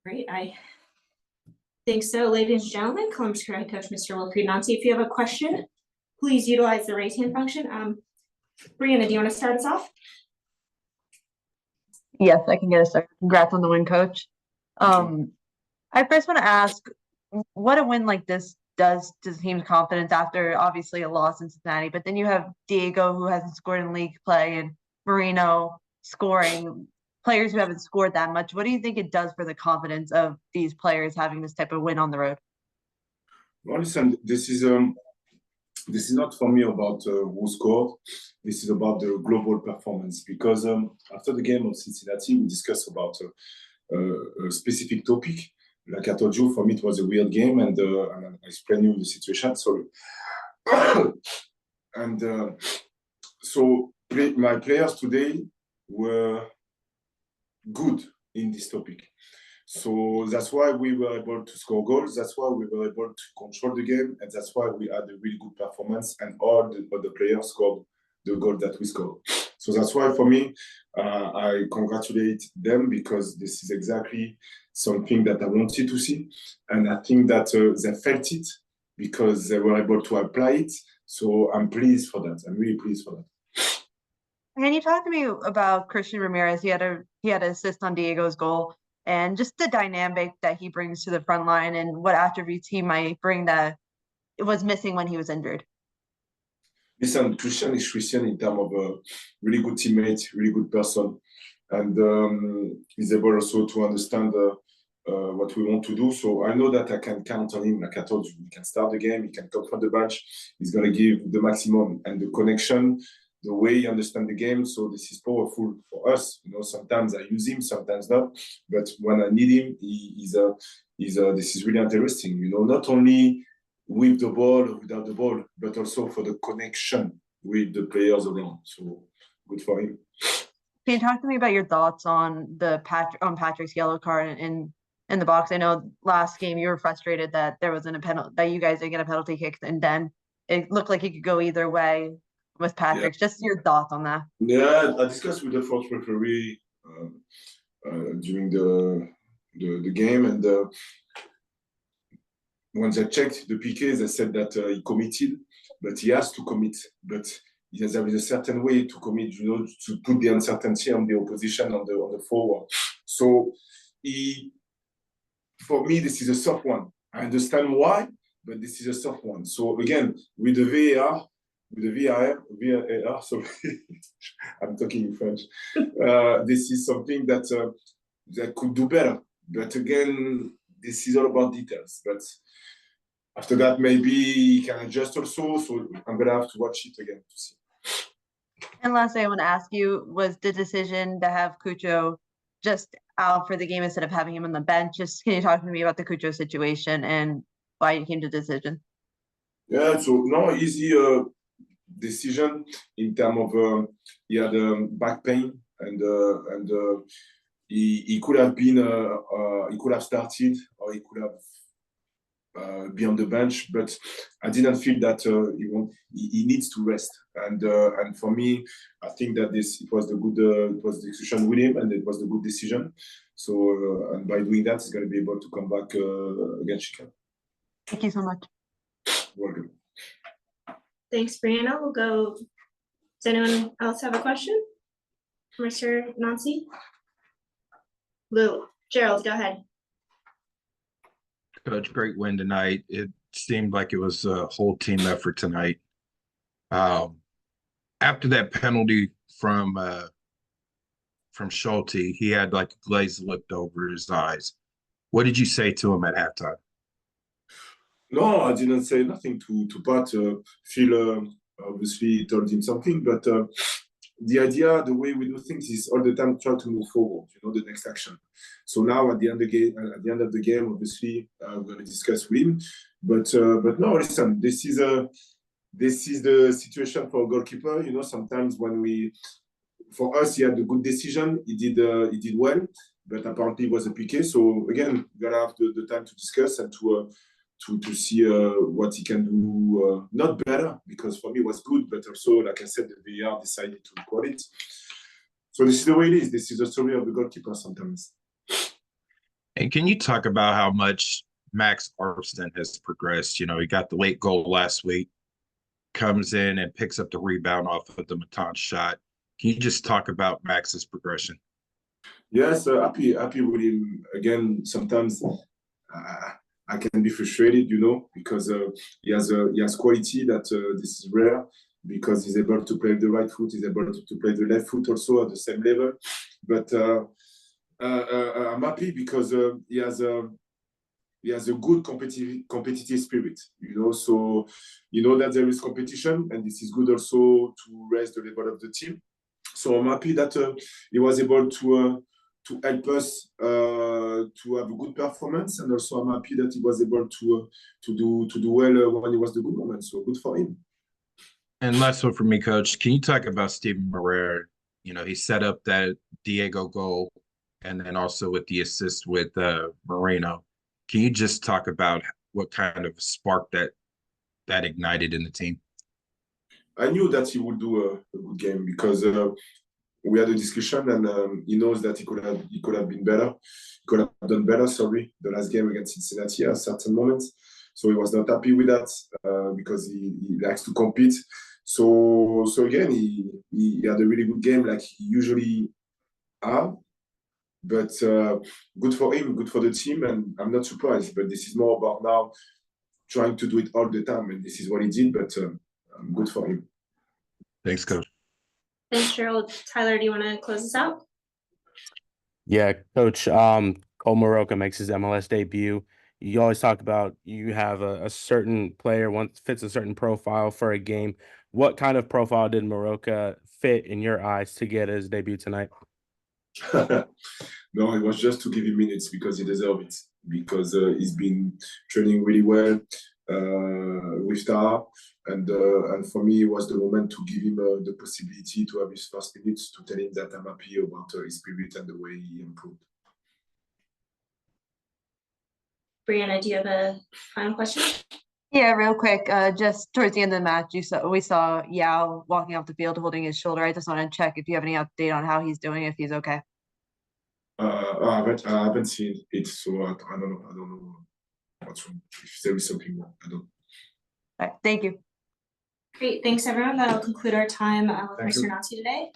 Great, I think so. Ladies and gentlemen, Columbus Crew head coach, Mr. Wilfried Nancy. If you have a question, please utilize the raise hand function. Brianna, do you want to start us off? Yes, I can get us started. Congrats on the win, coach. I first want to ask, what a win like this does to the team's confidence after obviously a loss in Cincinnati, but then you have Diego, who hasn't scored in league play, and Marino scoring, players who haven't scored that much. What do you think it does for the confidence of these players having this type of win on the road? Well, listen, this is not for me about who scored. This is about the global performance, because after the game of Cincinnati, we discussed about a specific topic. Like I told you, for me, it was a weird game, and I explained you the situation. Sorry. And so my players today were good in this topic. So that's why we were able to score goals. That's why we were able to control the game. And that's why we had a really good performance. And all the other players scored the goal that we scored. So that's why, for me, I congratulate them, because this is exactly something that I wanted to see. And I think that they felt it because they were able to apply it. So I'm pleased for that. I'm really pleased for that. Can you talk to me about Christian Ramirez? He had an assist on Diego's goal, and just the dynamic that he brings to the front line and what attributes he might bring that it was missing when he was injured. Listen, Christian is Christian in terms of a really good teammate, really good person. And he's able also to understand what we want to do. So I know that I can count on him. Like I told you, he can start the game, he can come from the bench. He's going to give the maximum, and the connection, the way he understands the game. So this is powerful for us. You know, sometimes I use him, sometimes not. But when I need him, this is really interesting. You know, not only with the ball or without the ball, but also for the connection with the players around. So good for him. Can you talk to me about your thoughts on Patrick's yellow card in the box? I know last game you were frustrated that there wasn't a penalty, that you guys didn't get a penalty kick, and then it looked like it could go either way with Patrick. Yeah. Just your thoughts on that. Yeah, I discussed with the fourth referee during the game, and when they checked the PK, they said that he committed, but he has to commit. But there is a certain way to commit, you know, to put the uncertainty on the opposition on the forward. So for me, this is a soft one. I understand why, but this is a soft one. So again, with the VAR, sorry, I'm talking in French. This is something that could do better. But again, this is all about details. But after that, maybe he can adjust also. So I'm going to have to watch it again to see. And lastly, I want to ask you, was the decision to have Cucho just out for the game instead of having him on the bench? Just can you talk to me about the Cucho situation and why you came to the decision? Yeah, so no easy decision in terms of he had back pain, and he could have been he could have started, or he could have be on the bench, but I didn't feel that he needs to rest. And for me, I think that it was the discussion with him, and it was the good decision. So and by doing that, he's going to be able to come back against Chicago. Thank you so much. Welcome. Thanks, Brianna. We'll go. Does anyone else have a question for Mr. Nancy? Lou, Gerald, go ahead. Coach, great win tonight. It seemed like it was a whole team effort tonight. After that penalty from Schulte, he had like a glazed look over his eyes. What did you say to him at halftime? No, I didn't say nothing to Pat. Phil obviously told him something, but the idea, the way we do things is all the time try to move forward, you know, the next action. So now at the end of the game, obviously we're going to discuss with him. But no, listen, this is the situation for a goalkeeper. You know, sometimes for us, he had a good decision. He did well, but apparently it was a PK. So again, we're gonna have the time to discuss and to see what he can do, not better, because for me it was good, but also, like I said, the VAR decided to record it. So this is the way it is. This is the story of the goalkeeper sometimes. And can you talk about how much Max Armstead has progressed? You know, he got the late goal last week, comes in and picks up the rebound off of the Matan shot. Can you just talk about Max's progression? Yes, happy with him. Again, sometimes I can be frustrated, you know, because he has quality that this is rare, because he's able to play with the right foot, he's able to play the left foot also at the same level. But I'm happy because he has a good competitive spirit, you know. So you know that there is competition, and this is good also to raise the level of the team. So I'm happy that he was able to help us to have a good performance, and also I'm happy that he was able to do well when it was the good moment. So good for him. And last one for me, Coach. Can you talk about Steven Moreira? You know, he set up that Diego goal, and then also with the assist with Moreno. Can you just talk about what kind of spark that ignited in the team? I knew that he would do a good game, because we had a discussion, and he knows that he could have been better. He could have done better, sorry, the last game against Cincinnati at certain moments. So he was not happy with that, because he likes to compete. So again, he had a really good game, like he usually have. But good for him, good for the team, and I'm not surprised. But this is more about now trying to do it all the time, and this is what he did. But good for him. Thanks, Coach. Thanks, Gerald. Tyler, do you want to close this out? Yeah, Coach. Cole Moroka makes his MLS debut. You always talk about you have a certain player fits a certain profile for a game. What kind of profile did Moroka fit in your eyes to get his debut tonight? No, it was just to give him minutes, because he deserves it. Because he's been training really well with Tara, and for me, it was the moment to give him the possibility to have his first minutes, to tell him that I'm happy about his spirit and the way he improved. Brianna, do you have a final question? Yeah, real quick. Just towards the end of the match, we saw Yao walking off the field holding his shoulder. I just want to check if you have any update on how he's doing, if he's okay. I haven't seen it, so I don't know. I don't know what's wrong. If there is something wrong, I don't. All right, thank you. Great, thanks everyone. That'll conclude our time with Thank you. Mr. Nancy today.